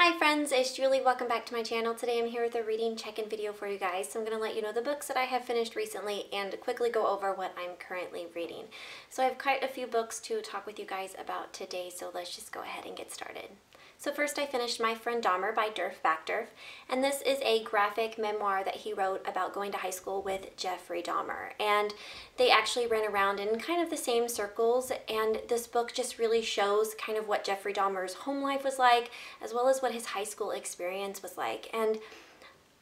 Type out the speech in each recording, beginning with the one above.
Hi friends, it's Julie. Welcome back to my channel. Today I'm here with a reading check-in video for you guys. So I'm going to let you know the books that I have finished recently and quickly go over what I'm currently reading. So I have quite a few books to talk with you guys about today, so let's just go ahead and get started. So first I finished My Friend Dahmer by Derf Backderf, and this is a graphic memoir that he wrote about going to high school with Jeffrey Dahmer. And they actually ran around in kind of the same circles, and this book just really shows kind of what Jeffrey Dahmer's home life was like, as well as what his high school experience was like. And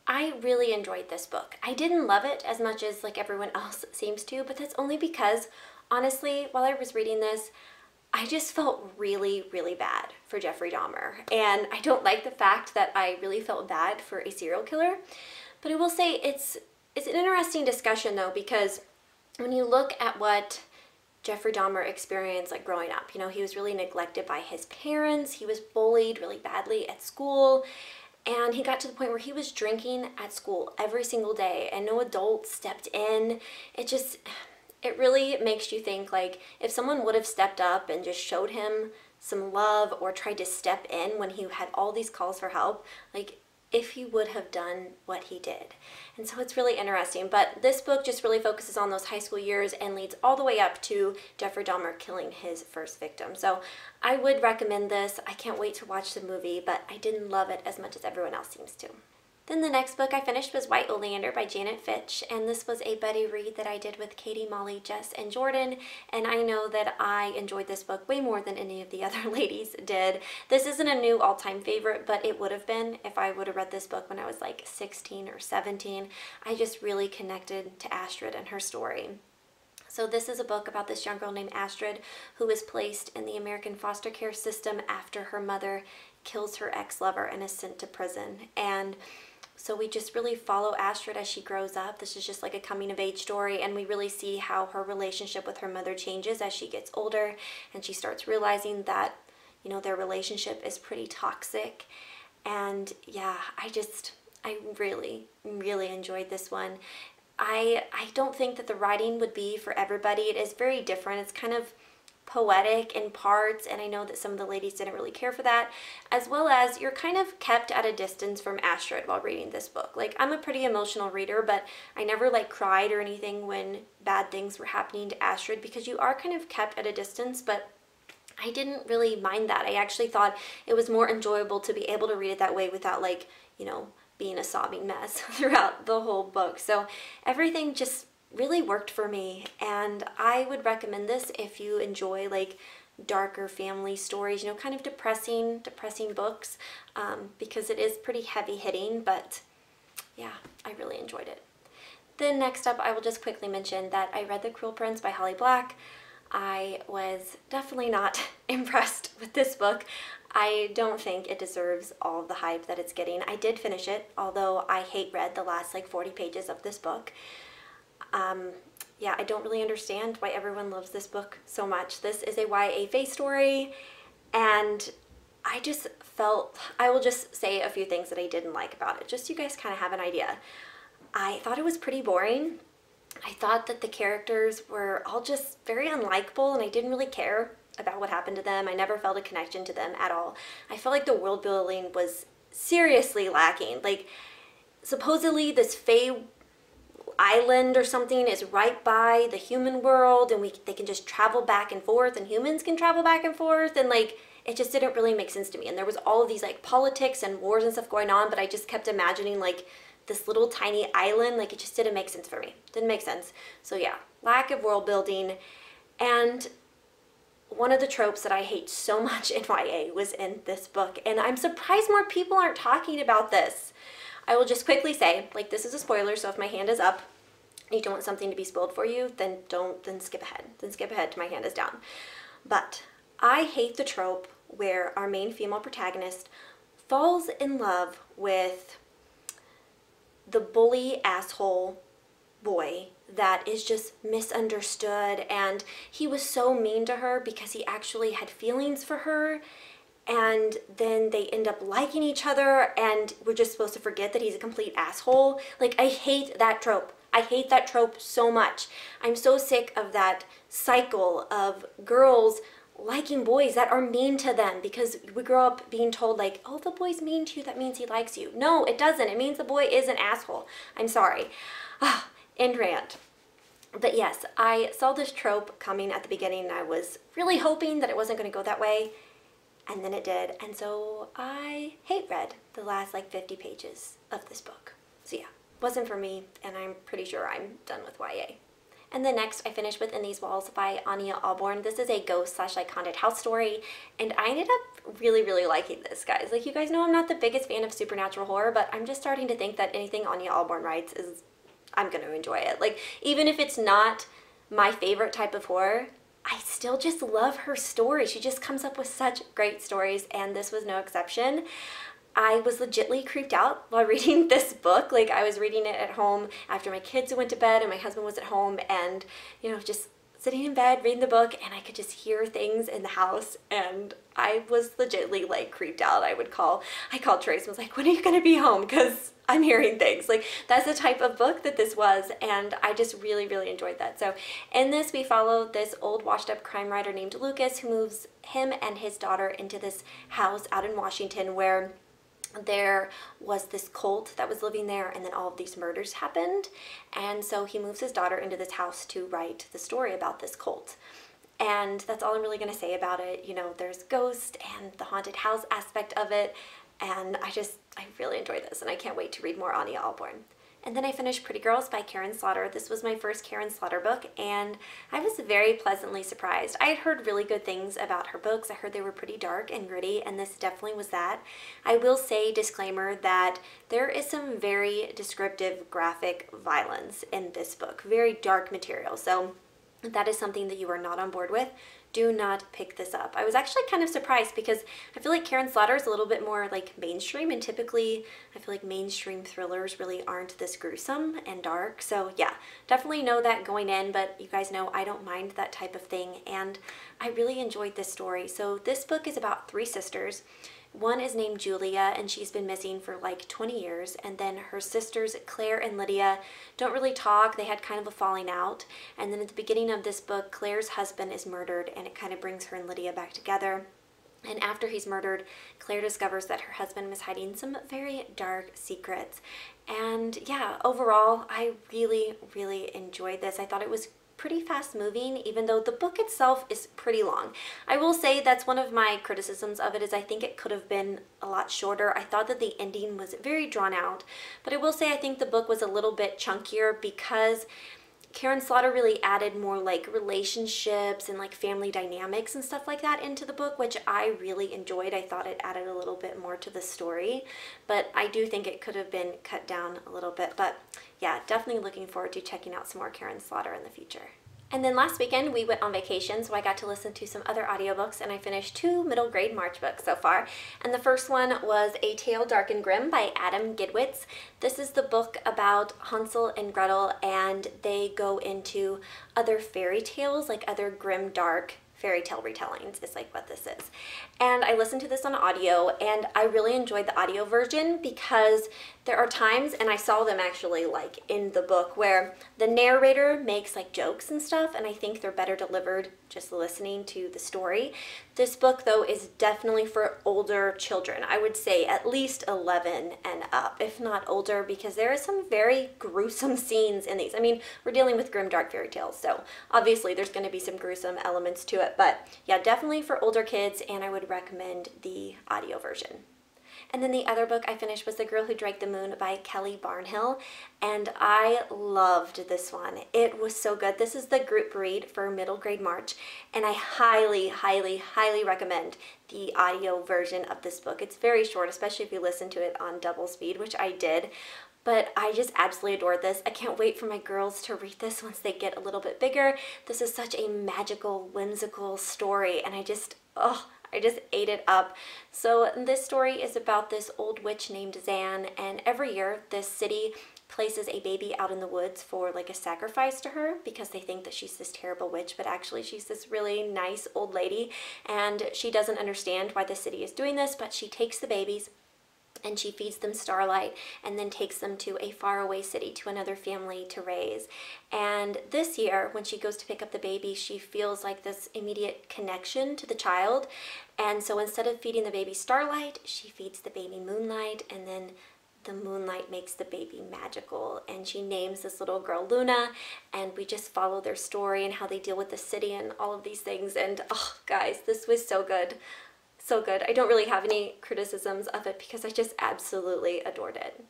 I really enjoyed this book. I didn't love it as much as like everyone else seems to, but that's only because, honestly, while I was reading this, I just felt really, really bad for Jeffrey Dahmer. And I don't like the fact that I really felt bad for a serial killer. But I will say it's an interesting discussion though, because when you look at what Jeffrey Dahmer experienced like growing up, you know, he was really neglected by his parents. He was bullied really badly at school. And he got to the point where he was drinking at school every single day and no adult stepped in. It really makes you think, like, if someone would have stepped up and just showed him some love or tried to step in when he had all these calls for help, like, if he would have done what he did. And so it's really interesting. But this book just really focuses on those high school years and leads all the way up to Jeffrey Dahmer killing his first victim. So I would recommend this. I can't wait to watch the movie, but I didn't love it as much as everyone else seems to. Then the next book I finished was White Oleander by Janet Fitch, and this was a buddy read that I did with Katie, Molly, Jess, and Jordan, and I know that I enjoyed this book way more than any of the other ladies did. This isn't a new all-time favorite, but it would have been if I would have read this book when I was like 16 or 17. I just really connected to Astrid and her story. So this is a book about this young girl named Astrid who was placed in the American foster care system after her mother kills her ex-lover and is sent to prison. And so we just really follow Astrid as she grows up. This is just like a coming of age story, and we really see how her relationship with her mother changes as she gets older and she starts realizing that, you know, their relationship is pretty toxic. And yeah, I really, really enjoyed this one. I don't think that the writing would be for everybody. It is very different. It's kind of poetic in parts, and I know that some of the ladies didn't really care for that, as well as you're kind of kept at a distance from Astrid while reading this book. Like, I'm a pretty emotional reader, but I never like cried or anything when bad things were happening to Astrid, because you are kind of kept at a distance, but I didn't really mind that. I actually thought it was more enjoyable to be able to read it that way without, like, you know, being a sobbing mess throughout the whole book. So everything just really worked for me, and I would recommend this if you enjoy like darker family stories, you know, kind of depressing books, because it is pretty heavy hitting, but yeah, I really enjoyed it. Then next up, I will just quickly mention that I read The Cruel Prince by Holly Black. I was definitely not impressed with this book. I don't think it deserves all of the hype that it's getting. I did finish it, although I read the last like 40 pages of this book. Yeah, I don't really understand why everyone loves this book so much. This is a YA fae story, and I will just say a few things that I didn't like about it, just so you guys kind of have an idea. I thought it was pretty boring. I thought that the characters were all just very unlikable, and I didn't really care about what happened to them. I never felt a connection to them at all. I felt like the world building was seriously lacking. Like, supposedly this fae island or something is right by the human world, and they can just travel back and forth, and humans can travel back and forth, and like it just didn't really make sense to me. And there was all of these like politics and wars and stuff going on, but I just kept imagining like this little tiny island. Like, it just didn't make sense for me. Didn't make sense. So yeah, lack of world building. And one of the tropes that I hate so much in YA was in this book, and I'm surprised more people aren't talking about this. I will just quickly say, like, this is a spoiler, so if my hand is up and you don't want something to be spoiled for you, then skip ahead. Then skip ahead to my hand is down. But I hate the trope where our main female protagonist falls in love with the bully asshole boy that is just misunderstood, and he was so mean to her because he actually had feelings for her, and then they end up liking each other, and we're just supposed to forget that he's a complete asshole. Like, I hate that trope. I hate that trope so much. I'm so sick of that cycle of girls liking boys that are mean to them, because we grow up being told like, oh, the boy's mean to you, that means he likes you. No, it doesn't. It means the boy is an asshole. I'm sorry. End rant. But yes, I saw this trope coming at the beginning and I was really hoping that it wasn't going to go that way, and then it did. And so I hate read the last like 50 pages of this book. So yeah, wasn't for me, and I'm pretty sure I'm done with YA. And then next, I finished with In These Walls by Anya Alborn. This is a ghost/like haunted house story, and I ended up really liking this, guys. Like, you guys know I'm not the biggest fan of supernatural horror, but I'm just starting to think that anything Anya Alborn writes is, I'm gonna enjoy it. Like, even if it's not my favorite type of horror, I still just love her stories. She just comes up with such great stories, and this was no exception. I was legitly creeped out while reading this book. Like, I was reading it at home after my kids went to bed and my husband was at home, and, you know, just sitting in bed reading the book, and I could just hear things in the house, and I was legitly like creeped out. I called Trace and was like, when are you gonna be home? Because I'm hearing things. Like, that's the type of book that this was, and I just really enjoyed that. So in this, we follow this old washed up crime writer named Lucas, who moves him and his daughter into this house out in Washington where there was this cult that was living there, and then all of these murders happened. And so he moves his daughter into this house to write the story about this cult. And that's all I'm really going to say about it. You know, there's ghost and the haunted house aspect of it, and I really enjoyed this, and I can't wait to read more Anya Alborn. And then I finished Pretty Girls by Karen Slaughter. This was my first Karen Slaughter book, and I was very pleasantly surprised. I had heard really good things about her books. I heard they were pretty dark and gritty, and this definitely was that. I will say, disclaimer, that there is some very descriptive graphic violence in this book. Very dark material, so if that is something that you are not on board with, do not pick this up. I was actually kind of surprised because I feel like Karen Slaughter is a little bit more like mainstream, and typically I feel like mainstream thrillers really aren't this gruesome and dark. So yeah, definitely know that going in, but you guys know I don't mind that type of thing, and I really enjoyed this story. So this book is about three sisters. One is named Julia, and she's been missing for like 20 years. And then her sisters, Claire and Lydia, don't really talk. They had kind of a falling out. And then at the beginning of this book, Claire's husband is murdered, and it kind of brings her and Lydia back together. And after he's murdered, Claire discovers that her husband was hiding some very dark secrets. And yeah, overall, I really enjoyed this. I thought it was pretty fast moving, even though the book itself is pretty long. I will say that's one of my criticisms of it, is I think it could have been a lot shorter. I thought that the ending was very drawn out, but I will say I think the book was a little bit chunkier because Karen Slaughter really added more like relationships and like family dynamics and stuff like that into the book, which I really enjoyed. I thought it added a little bit more to the story, but I do think it could have been cut down a little bit. But yeah, definitely looking forward to checking out some more Karen Slaughter in the future. And then last weekend we went on vacation, so I got to listen to some other audiobooks, and I finished 2 middle grade March books so far. And the first one was A Tale Dark and Grim by Adam Gidwitz. This is the book about Hansel and Gretel, and they go into other fairy tales, like other grim, dark fairy tale retellings is like what this is. And I listened to this on audio, and I really enjoyed the audio version because there are times, and I saw them actually like in the book, where the narrator makes like jokes and stuff, and I think they're better delivered just listening to the story. This book though is definitely for older children. I would say at least 11 and up, if not older, because there are some very gruesome scenes in these. I mean, we're dealing with grim, dark fairy tales, so obviously there's going to be some gruesome elements to it, but yeah, definitely for older kids, and I would recommend the audio version. And then the other book I finished was The Girl Who Drank the Moon by Kelly Barnhill, and I loved this one. It was so good. This is the group read for middle grade March, and I highly recommend the audio version of this book. It's very short, especially if you listen to it on double speed, which I did. But I just absolutely adored this. I can't wait for my girls to read this once they get a little bit bigger. This is such a magical, whimsical story, and I just ate it up. So this story is about this old witch named Zan, and every year this city places a baby out in the woods for like a sacrifice to her because they think that she's this terrible witch, but actually she's this really nice old lady, and she doesn't understand why the city is doing this, but she takes the babies and she feeds them Starlight and then takes them to a faraway city to another family to raise. And this year, when she goes to pick up the baby, she feels like this immediate connection to the child. And so instead of feeding the baby Starlight, she feeds the baby Moonlight, and then the moonlight makes the baby magical. And she names this little girl Luna, and we just follow their story and how they deal with the city and all of these things. And oh guys, this was so good. So good. I don't really have any criticisms of it because I just absolutely adored it.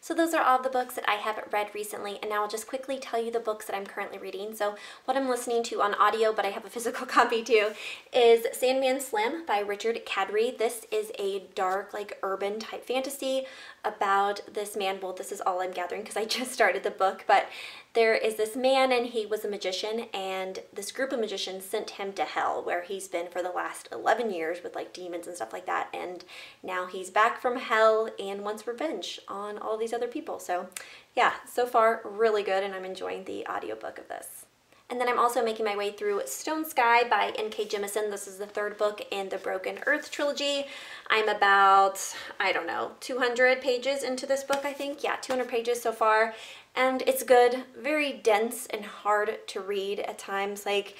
So those are all the books that I have read recently, and now I'll just quickly tell you the books that I'm currently reading. So what I'm listening to on audio, but I have a physical copy too, is Sandman Slim by Richard Kadrey. This is a dark, like urban type fantasy about this man. Well, this is all I'm gathering because I just started the book, but there is this man and he was a magician, and this group of magicians sent him to hell where he's been for the last 11 years with like demons and stuff like that, and now he's back from hell and wants revenge on all these other people. So yeah, so far really good, and I'm enjoying the audiobook of this. And then I'm also making my way through Stone Sky by N.K. Jemisin. This is the third book in the Broken Earth trilogy. I'm about, I don't know, 200 pages into this book, I think. Yeah, 200 pages so far. And it's good, very dense and hard to read at times. Like,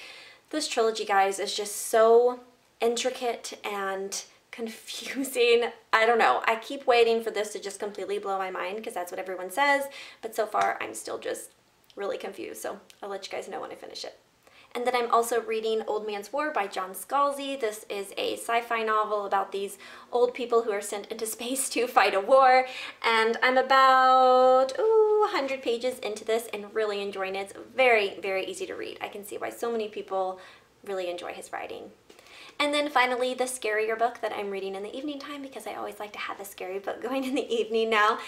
this trilogy, guys, is just so intricate and confusing. I don't know. I keep waiting for this to just completely blow my mind because that's what everyone says. But so far, I'm still just really confused, so I'll let you guys know when I finish it. And then I'm also reading Old Man's War by John Scalzi. This is a sci-fi novel about these old people who are sent into space to fight a war, and I'm about 100 pages into this and really enjoying it. It's very, very easy to read. I can see why so many people really enjoy his writing. And then finally, the scarier book that I'm reading in the evening time, because I always like to have a scary book going in the evening now,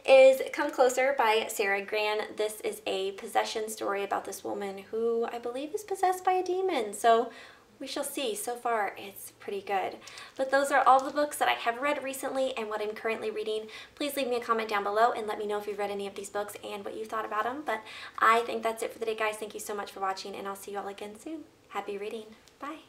is Come Closer by Sarah Gran. This is a possession story about this woman who I believe is possessed by a demon. So we shall see. So far, it's pretty good. But those are all the books that I have read recently and what I'm currently reading. Please leave me a comment down below and let me know if you've read any of these books and what you thought about them. But I think that's it for the day, guys. Thank you so much for watching, and I'll see you all again soon. Happy reading. Bye.